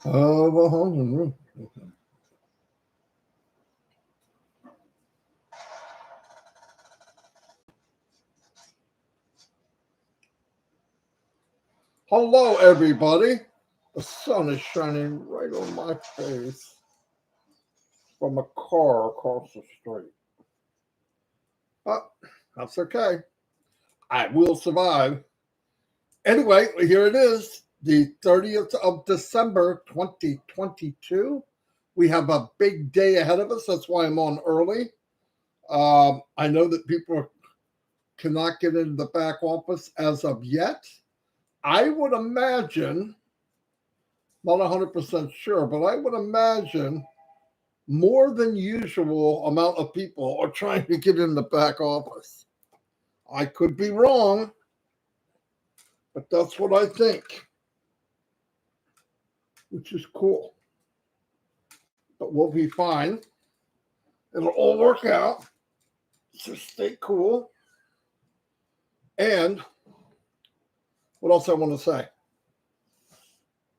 Hello, everybody. The sun is shining right on my face from a car across the street. But that's okay. I will survive. Anyway, here it is, the 30th of December, 2022. We have a big day ahead of us. That's why I'm on early. I know that people cannot get into the back office as of yet. I would imagine, not 100% sure, but I would imagine more than usual amount of people are trying to get in the back office. I could be wrong, but that's what I think, which is cool. But we'll be fine. It'll all work out. So stay cool. And what else I want to say?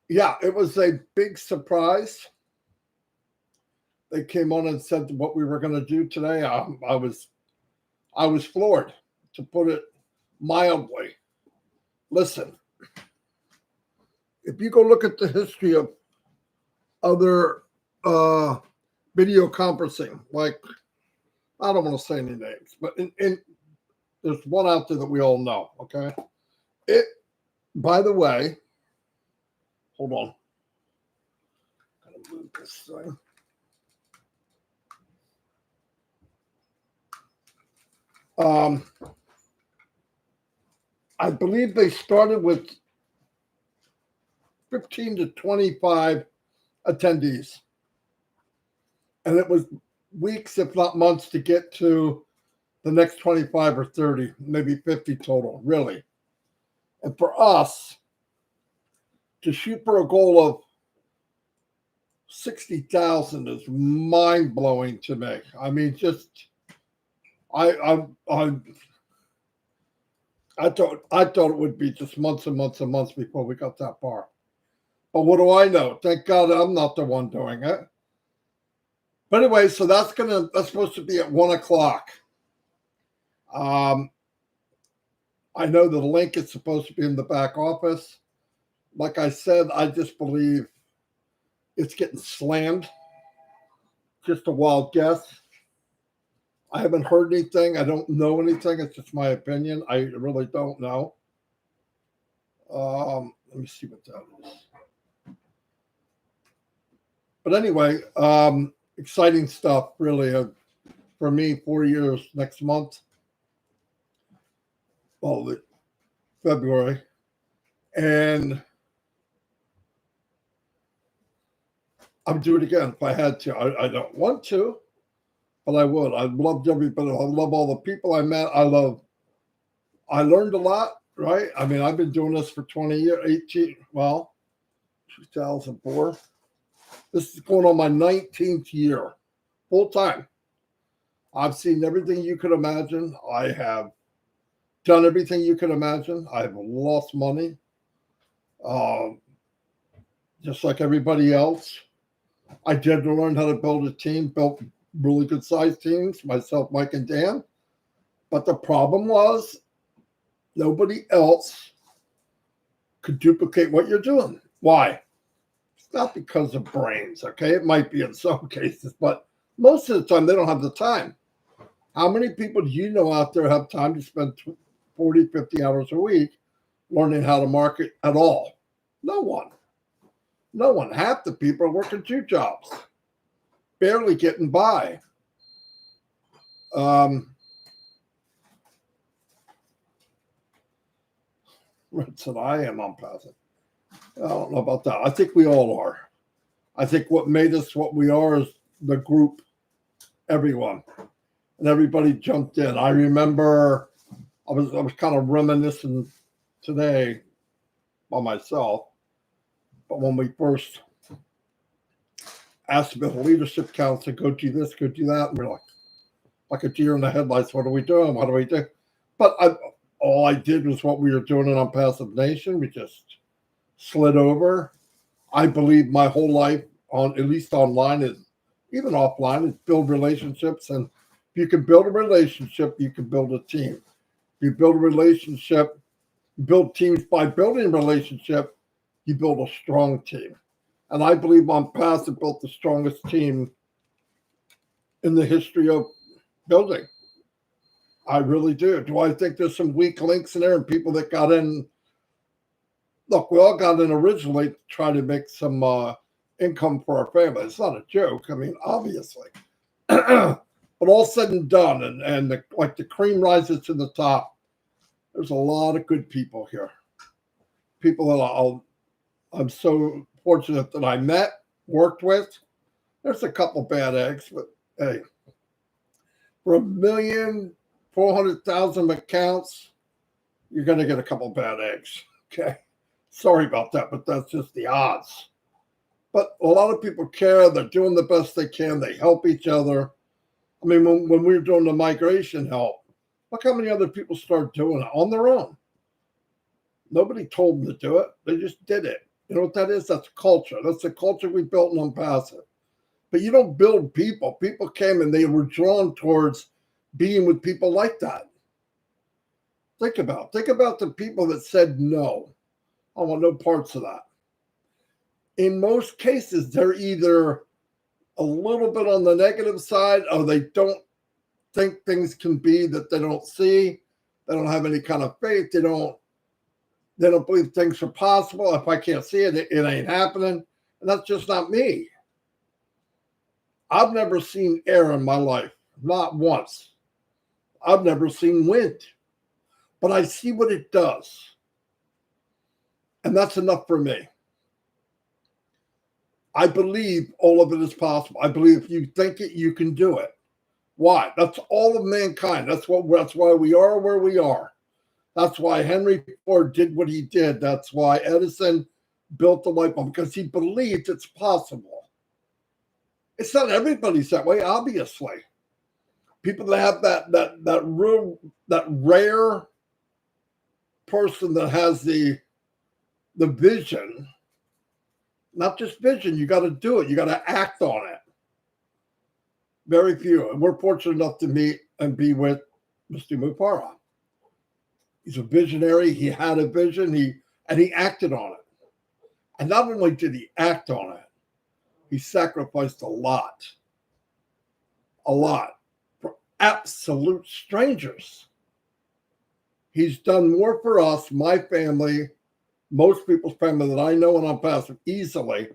Yeah, it was a big surprise. They came on and said what we were going to do today. I was floored, to put it mildly. Listen, if you go look at the history of other video conferencing, like, I don't want to say any names, but there's one out there that we all know, okay? By the way, hold on. Gotta move this thing. I believe they started with 15 to 25 attendees. And it was weeks, if not months, to get to the next 25 or 30, maybe 50 total, really. And for us to shoot for a goal of 60,000 is mind-blowing to me. I mean, just I thought it would be just months and months and months before we got that far. But what do I know? Thank God I'm not the one doing it. But anyway, so that's supposed to be at 1:00. I know the link is supposed to be in the back office. Like I said, I just believe it's getting slammed. Just a wild guess. I haven't heard anything. I don't know anything. It's just my opinion. I really don't know. Let me see what that is. But anyway, exciting stuff, really. For me, 4 years next month. Well, February. And I would do it again if I had to. I don't want to, but I would. I loved everybody. I love all the people I met. I learned a lot, right? I mean, I've been doing this for 20 years, 2004. This is going on my 19th year, full time. I've seen everything you could imagine. I have done everything you could imagine. I've lost money, just like everybody else. I did learn how to build a team, built really good sized teams, myself, Mike, and Dan. But the problem was nobody else could duplicate what you're doing. Why? It's not because of brains, okay? It might be in some cases, but most of the time they don't have the time. How many people do you know out there have time to spend 40, 50 hours a week learning how to market at all? No one. No one. Half the people are working 2 jobs, barely getting by. Red said, I am Onpassive. I don't know about that. I think we all are. I think what made us what we are is the group, everyone. And everybody jumped in. I remember I was kind of reminiscing today by myself. But when we first asked about the leadership council, go do this, go do that, and we're like a deer in the headlights. What are we doing? What do we do? But all I did was what we were doing in Onpassive Nation. We just slid over. I believe my whole life, on at least online, is even offline, is build relationships. And if you can build a relationship, you can build a team. If you build a relationship, build teams by building a relationship, you build a strong team. And I believe Onpassive built the strongest team in the history of building. I really do. Do I think there's some weak links in there and people that got in? Look, we all got in originally to try to make some income for our family. It's not a joke. I mean, obviously. But all said and done, and like the cream rises to the top, there's a lot of good people here. People that I'm so fortunate that I met, worked with. There's a couple bad eggs, but hey, for 1,400,000 accounts, you're going to get a couple bad eggs. Okay. Sorry about that, but that's just the odds. But a lot of people care. They're doing the best they can. They help each other. I mean, when we were doing the migration help, look how many other people started doing it on their own. Nobody told them to do it. They just did it. You know what that is? That's culture. That's the culture we built in Onpassive. But you don't build people. People came and they were drawn towards being with people like that. Think about the people that said no. I want no parts of that. In most cases, they're either a little bit on the negative side, or they don't think things can be that they don't see. They don't have any kind of faith. They don't believe things are possible. If I can't see it, it ain't happening. And that's just not me. I've never seen air in my life, not once. I've never seen wind, but I see what it does. And that's enough for me. I believe all of it is possible. I believe if you think it, you can do it. Why? That's all of mankind. That's why we are where we are. That's why Henry Ford did what he did. That's why Edison built the light bulb, because he believed it's possible. It's not everybody's that way, obviously. People that have that rare person that has the vision, not just vision, you got to do it. You got to act on it. Very few. And we're fortunate enough to meet and be with Mr. Mufareh. He's a visionary. He had a vision. He acted on it. And not only did he act on it, he sacrificed a lot for absolute strangers. He's done more for us, my family, most people's family that I know and I'm passing easily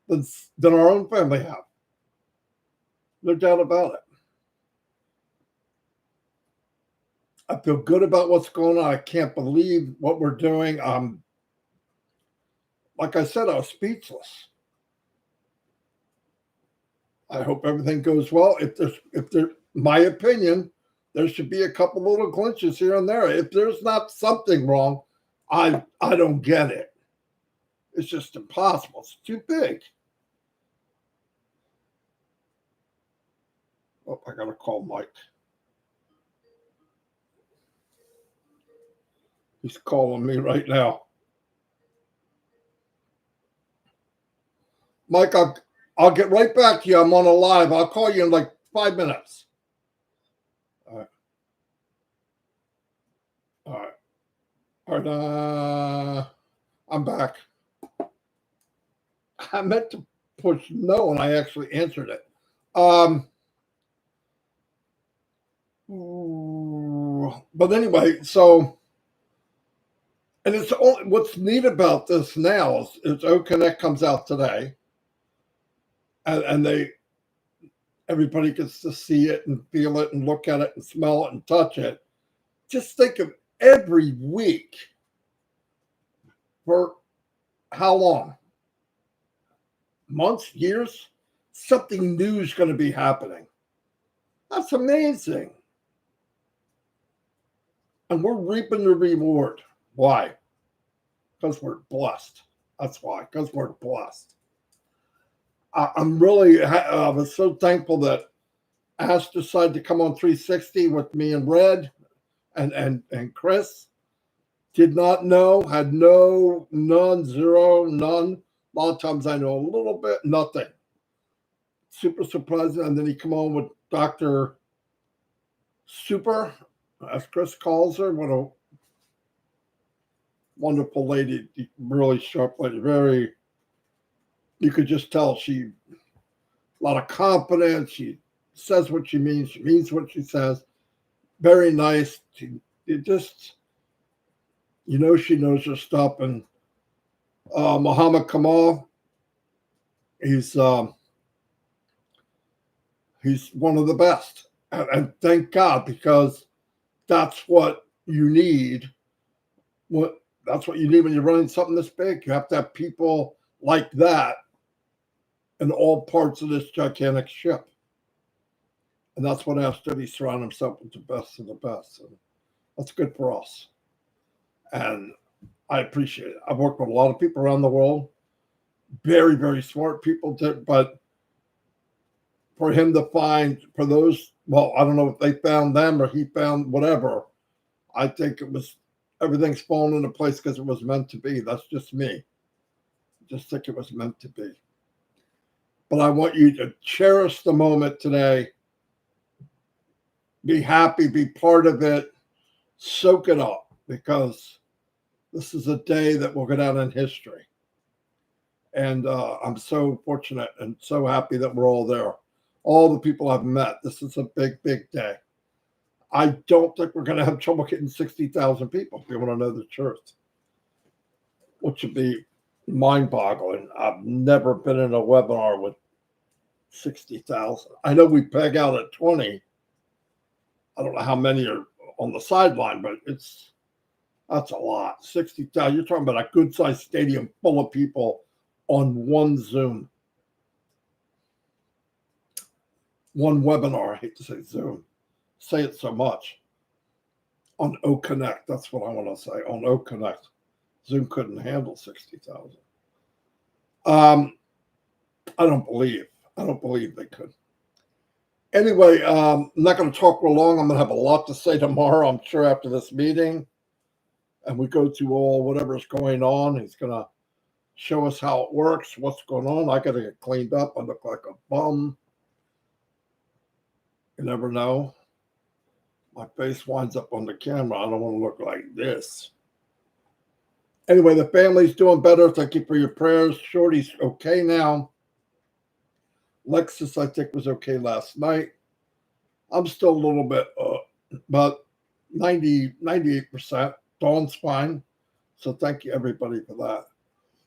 than our own family have. No doubt about it. I feel good about what's going on. I can't believe what we're doing. Like I said, I was speechless. I hope everything goes well. If there's my opinion, there should be a couple little glitches here and there. If there's not something wrong, I don't get it. It's just impossible. It's too big. Oh, I gotta call Mike. He's calling me right now. Mike, I'll get right back to you. I'm on a live. I'll call you in like 5 minutes. All right. All right. I'm back. I meant to push no, and I actually answered it. But anyway, so, and it's only, what's neat about this now is OConnect comes out today, and everybody gets to see it and feel it and look at it and smell it and touch it. Just think of every week for how long? Months, years? Something new is going to be happening. That's amazing. And we're reaping the reward. Why? Because we're blessed. That's why, because we're blessed. I'm really, I was so thankful that Ash decided to come on 360 with me and Red and Chris. Did not know, had none, zero, none, A lot of times I know a little bit, nothing. Super surprising. And then he come on with Dr. Super, as Chris calls her. What a wonderful lady, really sharp lady, very, you could just tell a lot of confidence. She says what she means what she says. Very nice. She she knows her stuff. And Muhammad Kamal, he's one of the best. And thank God, because that's what you need. That's what you need when you're running something this big. You have to have people like that in all parts of this gigantic ship. And that's what Ash did. He surrounded himself with the best of the best. And that's good for us. And I appreciate it. I've worked with a lot of people around the world, very, very smart people, but for him to find, for those, well, I don't know if they found them or he found whatever. I think everything's fallen into place because it was meant to be. That's just me. I just think it was meant to be. But I want you to cherish the moment today. Be happy, be part of it, soak it up, because this is a day that will go down in history. And I'm so fortunate and so happy that we're all there. All the people I've met, this is a big, big day. I don't think we're going to have trouble getting 60,000 people, if you want to know the truth, which would be mind-boggling. I've never been in a webinar with 60,000. I know we peg out at 20. I don't know how many are on the sideline, but that's a lot. 60,000. You're talking about a good-sized stadium full of people on one Zoom. One webinar. I hate to say Zoom. Say it so much. On O Connect. That's what I want to say. On O Connect. Zoom couldn't handle 60,000. I don't believe they could. Anyway, I'm not going to talk real long. I'm going to have a lot to say tomorrow, I'm sure, after this meeting. And we go through whatever's going on. He's going to show us how it works, what's going on. I got to get cleaned up. I look like a bum. You never know. My face winds up on the camera. I don't want to look like this. Anyway, the family's doing better. Thank you for your prayers. Shorty's okay now. Lexus, I think, was okay last night. I'm still a little bit, about 98%. Dawn's fine. So thank you, everybody, for that.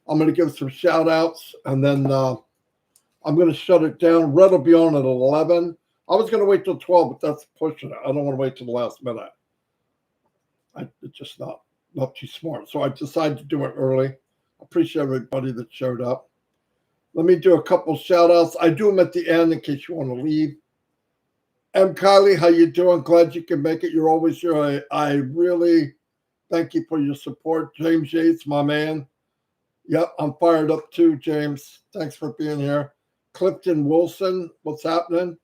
I'm going to give some shout outs, and then I'm going to shut it down. Red will be on at 11. I was going to wait till 12, but that's pushing it. I don't want to wait till the last minute. It's just not too smart. So I decided to do it early. I appreciate everybody that showed up. Let me do a couple shout outs. I do them at the end in case you want to leave. M. Kylie, how you doing? Glad you can make it. You're always here. I really thank you for your support. James Yates, my man. Yep, I'm fired up too, James. Thanks for being here. Clifton Wilson, what's happening?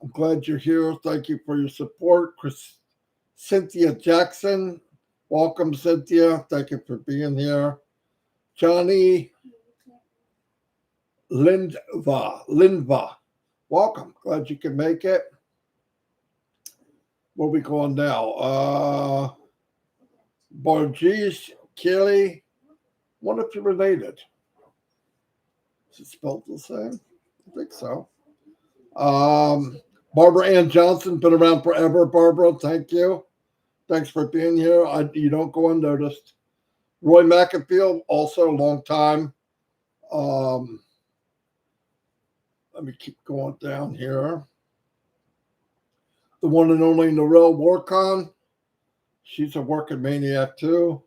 I'm glad you're here. Thank you for your support. Cynthia Jackson, welcome, Cynthia. Thank you for being here. Johnny Lindva, welcome. Glad you can make it. Where are we going now? Borges, Kelly. Wonder if you're related. Is it spelled the same? I think so. Barbara Ann Johnson, been around forever. Barbara, thank you. Thanks for being here. You don't go unnoticed. Roy McAfee, also a long time. Let me keep going down here. The one and only Norel Warcon. She's a working maniac too.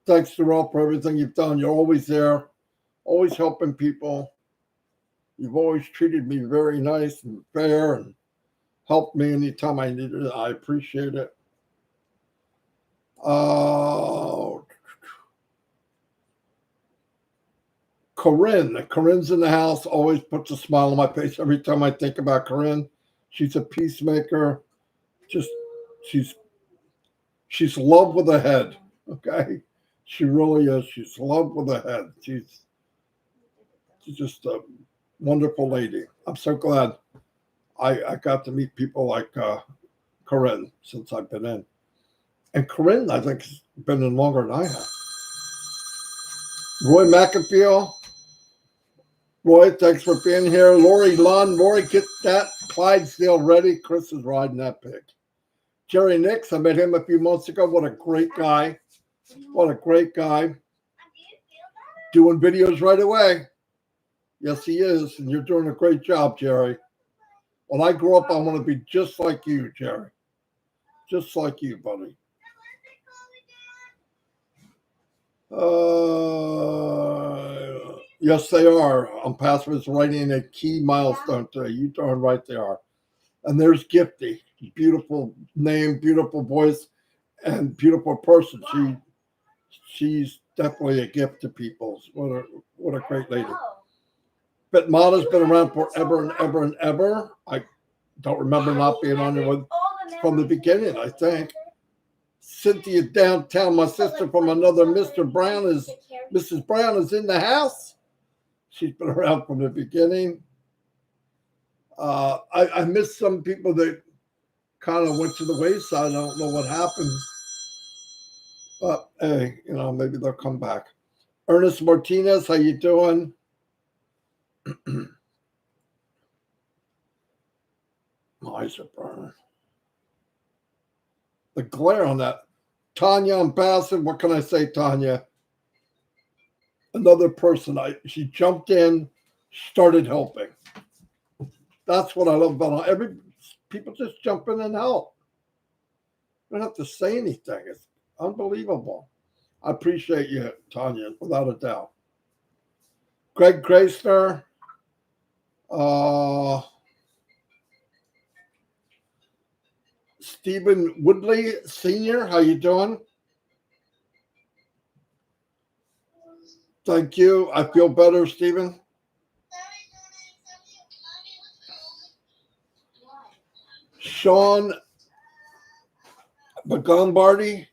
Thanks, Norel, for everything you've done. You're always there, always helping people. You've always treated me very nice and fair and helped me anytime I needed it. I appreciate it. Corinne's in the house, always puts a smile on my face every time I think about Corinne. She's a peacemaker. She's love with a head. Okay. She really is. She's love with a head. She's just a wonderful lady. I'm so glad I got to meet people like Corinne since I've been in. And Corinne, I think, has been in longer than I have. Roy McAfee. Roy, thanks for being here. Lori Lund. Lori, get that Clydesdale ready. Chris is riding that pig. Jerry Nix, I met him a few months ago. What a great guy. What a great guy. Doing videos right away. Yes, he is. And you're doing a great job, Jerry. When I grow up, I want to be just like you, Jerry. Just like you, buddy. Yes, they are. Onpassive is writing a key milestone today. You darn right they are. And there's Gifty. Beautiful name, beautiful voice, and beautiful person. She's definitely a gift to people. What a great lady. But Mata's been around forever and ever and ever. I don't remember not being on there from the beginning, I think. Cynthia downtown, my sister from another Mrs. Brown is in the house. She's been around from the beginning. I miss some people that kind of went to the wayside. I don't know what happened. But hey, maybe they'll come back. Ernest Martinez, how you doing? My eyes are burning. The glare on that. Tanya Onpassive, what can I say, Tanya? Another person. She jumped in, started helping. That's what I love about it. People just jump in and help. You don't have to say anything. It's unbelievable. I appreciate you, Tanya, without a doubt. Greg Graysner. Stephen Woodley Sr., how you doing? Thank you. I feel better, Stephen. Sean Bagambari,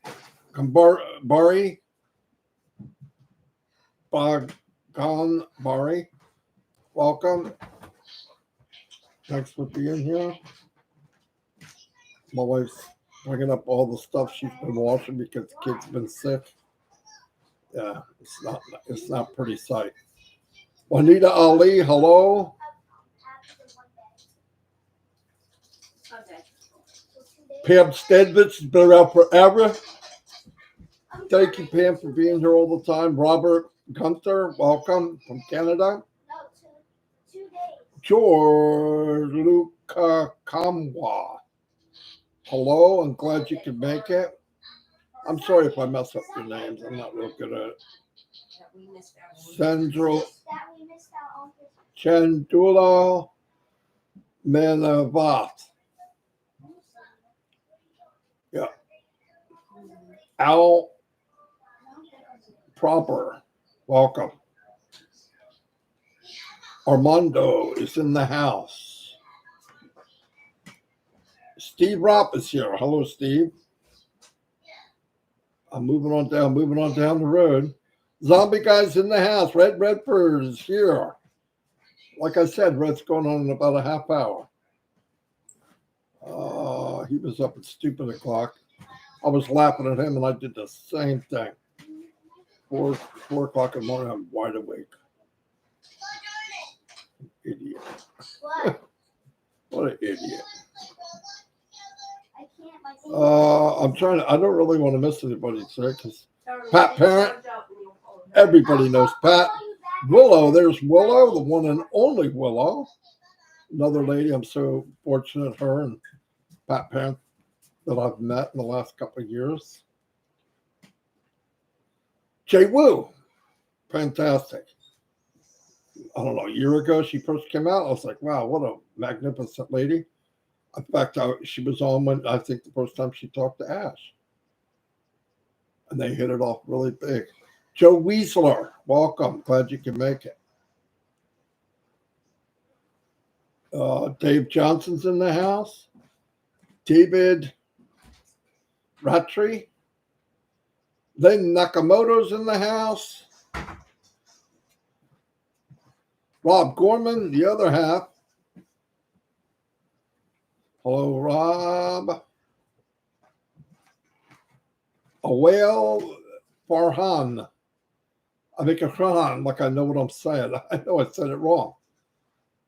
welcome. Thanks for being here. My wife's bringing up all the stuff she's been washing because the kid's been sick. Yeah, it's not pretty sight. Juanita Ali, hello. Pam Stedvitz has been around forever. Thank you, Pam, for being here all the time. Robert Gunther, welcome from Canada. George Luca Kamwa. Hello, I'm glad you could make it. I'm sorry if I mess up your names. I'm not real good at it. Sandro Chandula Manavat. Yeah. Al Proper, welcome. Armando is in the house. Steve Ropp is here. Hello, Steve. I'm moving on down the road. Zombie guy's in the house. Redfern is here. Like I said, Red's going on in about a half hour. He was up at stupid o'clock. I was laughing at him, and I did the same thing. 4 o'clock in the morning, I'm wide awake. Idiot. What an idiot. I don't really want to miss anybody today because Pat Parent, everybody knows Pat. Willow, there's Willow, the one and only Willow. Another lady, I'm so fortunate, her and Pat Parent, that I've met in the last couple of years. Jay Wu, fantastic. I don't know, a year ago she first came out. I was like, wow, what a magnificent lady. In fact, she was on when I think the first time she talked to Ash. And they hit it off really big. Joe Weasler, welcome. Glad you can make it. Dave Johnson's in the house. David Rattry. Then Nakamoto's in the house. Rob Gorman, the other half. Hello, Rob. Awel Farhan. I make a Farhan like I know what I'm saying. I know I said it wrong.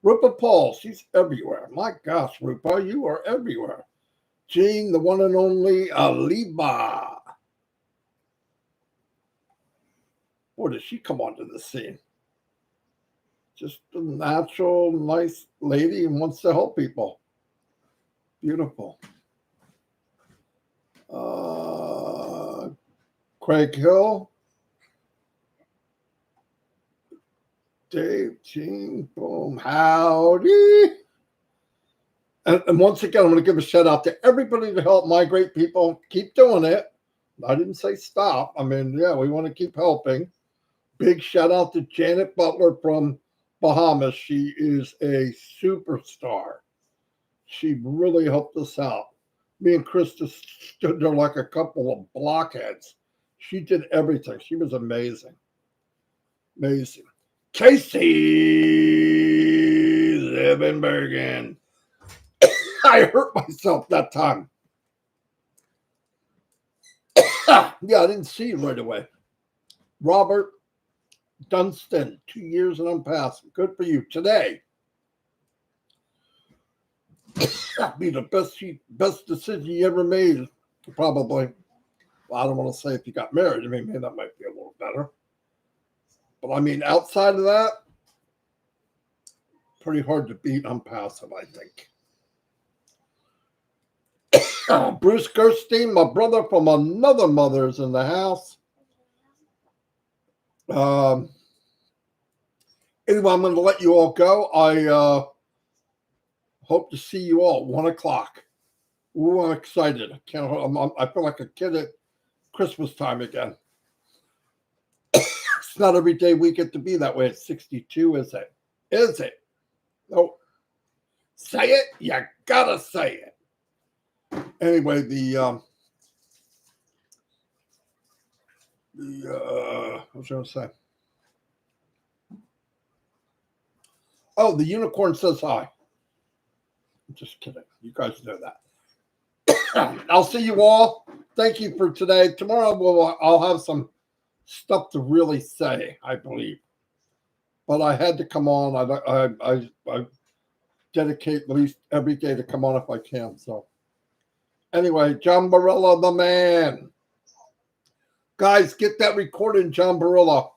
Rupa Paul, she's everywhere. My gosh, Rupa, you are everywhere. Jean, the one and only Aliba. Boy, did she come onto the scene. Just a natural, nice lady and wants to help people. Beautiful. Craig Hill. Dave, Jean, boom, howdy. And once again, I'm going to give a shout out to everybody to help migrate people. Keep doing it. I didn't say stop. I mean, yeah, we want to keep helping. Big shout out to Janet Butler from Bahamas. She is a superstar. She really helped us out. Me and Krista stood there like a couple of blockheads. She did everything. She was amazing. Amazing. Casey Levenbergen. I hurt myself that time. Yeah, I didn't see you right away. Robert Dunstan, 2 years and Onpassive. Good for you. Today, that'd be the best decision you ever made, probably. Well, I don't want to say if you got married. I mean, that might be a little better. But I mean, outside of that, pretty hard to beat Onpassive, I think. Bruce Gerstein, my brother from another mother, is in the house. Anyway, I'm going to let you all go. I hope to see you all 1 o'clock. Ooh, I'm excited. I feel like a kid at Christmas time again. It's not every day we get to be that way at 62, is it? Is it? No. Say it. You gotta say it. Anyway, what was I going to say? Oh, the unicorn says hi. I'm just kidding. You guys know that. I'll see you all. Thank you for today. Tomorrow I'll have some stuff to really say, I believe. But I had to come on. I dedicate at least every day to come on if I can. So anyway, John Barilla, the man. Guys, get that recording, John Barilla.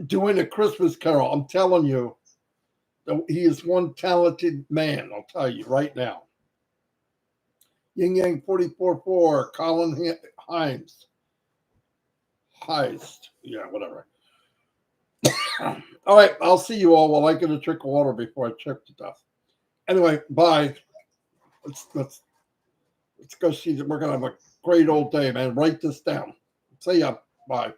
Doing a Christmas carol. I'm telling you, he is one talented man. I'll tell you right now. Yin Yang 44-4, Colin Himes. Heist. Yeah, whatever. All right, I'll see you all while I get a drink of water before I choke to death. Anyway, bye. Let's go see that we're gonna have a great old day, man. Write this down. See ya. Bye.